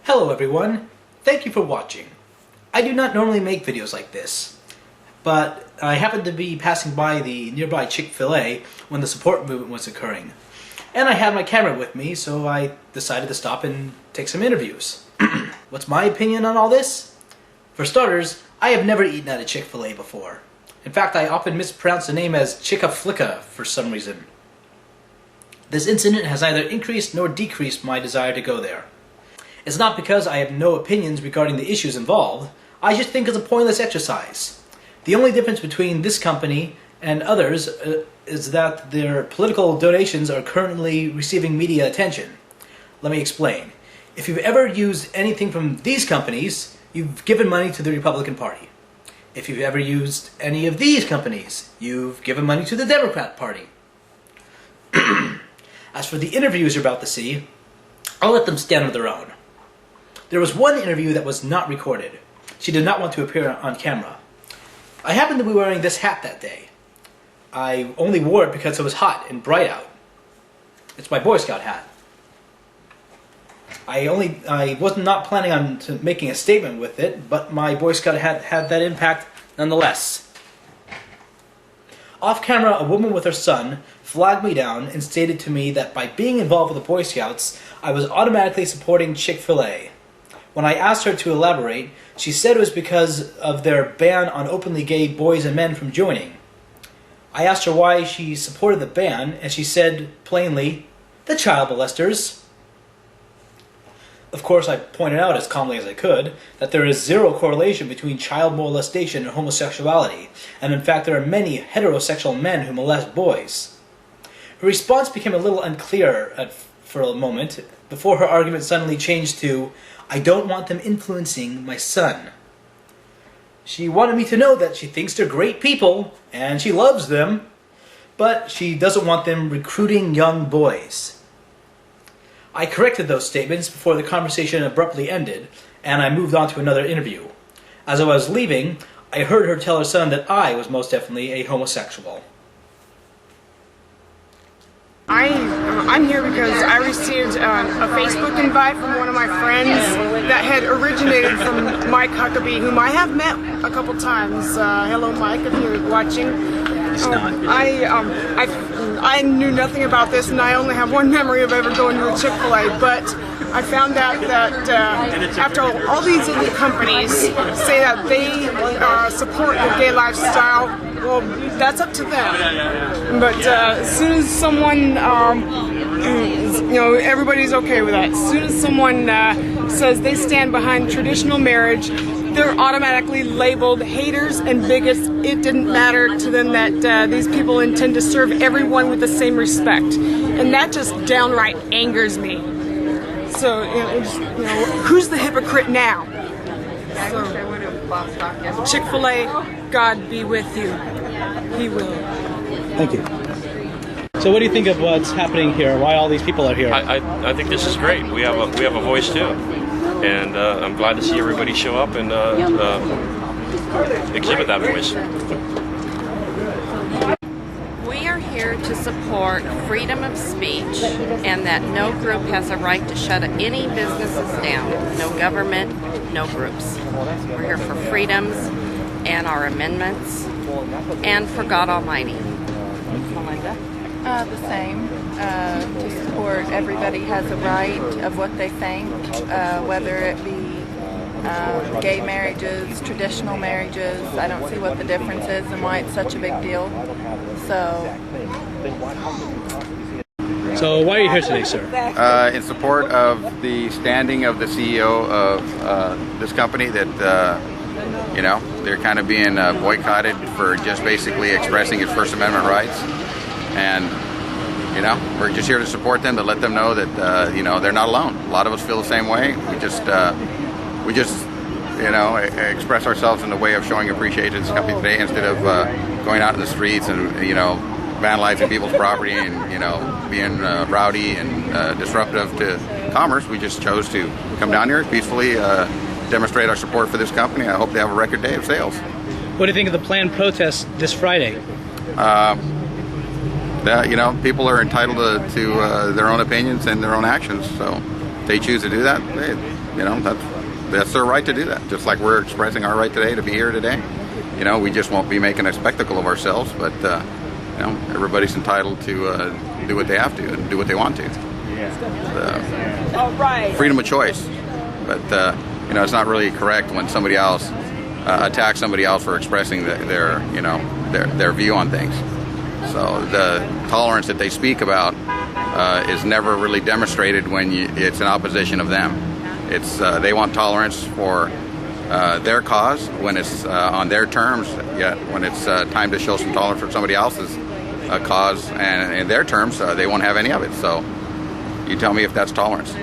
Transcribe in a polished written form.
Hello everyone, thank you for watching. I do not normally make videos like this, but I happened to be passing by the nearby Chick-Fil-A when the support movement was occurring. And I had my camera with me, so I decided to stop and take some interviews. What's my opinion on all this? For starters, I have never eaten at a Chick-Fil-A before. In fact, I often mispronounce the name as Chick-Fil-A for some reason. This incident has neither increased nor decreased my desire to go there. It's not because I have no opinions regarding the issues involved, I just think it's a pointless exercise. The only difference between this company and others is that their political donations are currently receiving media attention. Let me explain. If you've ever used anything from these companies, you've given money to the Republican Party. If you've ever used any of these companies, you've given money to the Democrat Party. As for the interviews you're about to see, I'll let them stand on their own. There was one interview that was not recorded. She did not want to appear on camera. I happened to be wearing this hat that day. I only wore it because it was hot and bright out. It's my Boy Scout hat. I was not planning on making a statement with it, but my Boy Scout hat had that impact nonetheless. Off camera, a woman with her son flagged me down and stated to me that by being involved with the Boy Scouts, I was automatically supporting Chick-Fil-A. When I asked her to elaborate, she said it was because of their ban on openly gay boys and men from joining. I asked her why she supported the ban, and she said plainly, "The child molesters." Of course, I pointed out as calmly as I could that there is zero correlation between child molestation and homosexuality, and in fact there are many heterosexual men who molest boys. Her response became a little unclear for a moment, before her argument suddenly changed to, "I don't want them influencing my son." She wanted me to know that she thinks they're great people, and she loves them, but she doesn't want them recruiting young boys. I corrected those statements before the conversation abruptly ended, and I moved on to another interview. As I was leaving, I heard her tell her son that I was most definitely a homosexual. I'm here because I received a Facebook invite from one of my friends that had originated from Mike Huckabee, whom I have met a couple times. Hello, Mike, if you're watching. I knew nothing about this, and I only have one memory of ever going to a Chick-Fil-A, but I found out that after all these other companies say that they support the gay lifestyle, well, that's up to them. But as soon as someone, everybody's okay with that. As soon as someone says they stand behind traditional marriage, they're automatically labeled haters and bigots. It didn't matter to them that these people intend to serve everyone with the same respect. And that just downright angers me. So, who's the hypocrite now? So, Chick-fil-A, God be with you. He will. Thank you. So what do you think of what's happening here? Why all these people are here? I think this is great. We have a voice too. And I'm glad to see everybody show up and exhibit that voice. We are here to support freedom of speech and that no group has a right to shut any businesses down. No government, no groups. We're here for freedoms and our amendments and for God Almighty. Melinda? The same. To support everybody has a right of what they think, whether it be gay marriages, traditional marriages. I don't see what the difference is and why it's such a big deal. So why are you here today, sir? In support of the standing of the CEO of this company that, they're kind of being boycotted for just basically expressing his First Amendment rights. And, we're just here to support them, to let them know that, they're not alone. A lot of us feel the same way. We just express ourselves in the way of showing appreciation to this company today instead of going out in the streets and, vandalizing people's property and, being rowdy and disruptive to commerce. We just chose to come down here peacefully, demonstrate our support for this company. I hope they have a record day of sales. What do you think of the planned protest this Friday? People are entitled to their own opinions and their own actions. So they choose to do that, that's their right to do that. Just like we're expressing our right today to be here today. We just won't be making a spectacle of ourselves, but everybody's entitled to do what they have to and do what they want to. Freedom of choice, but it's not really correct when somebody else attacks somebody else for expressing their view on things. So the tolerance that they speak about is never really demonstrated when it's in opposition of them. It's they want tolerance for their cause when it's on their terms, yet when it's time to show some tolerance for somebody else's cause and in their terms, they won't have any of it. So you tell me if that's tolerance.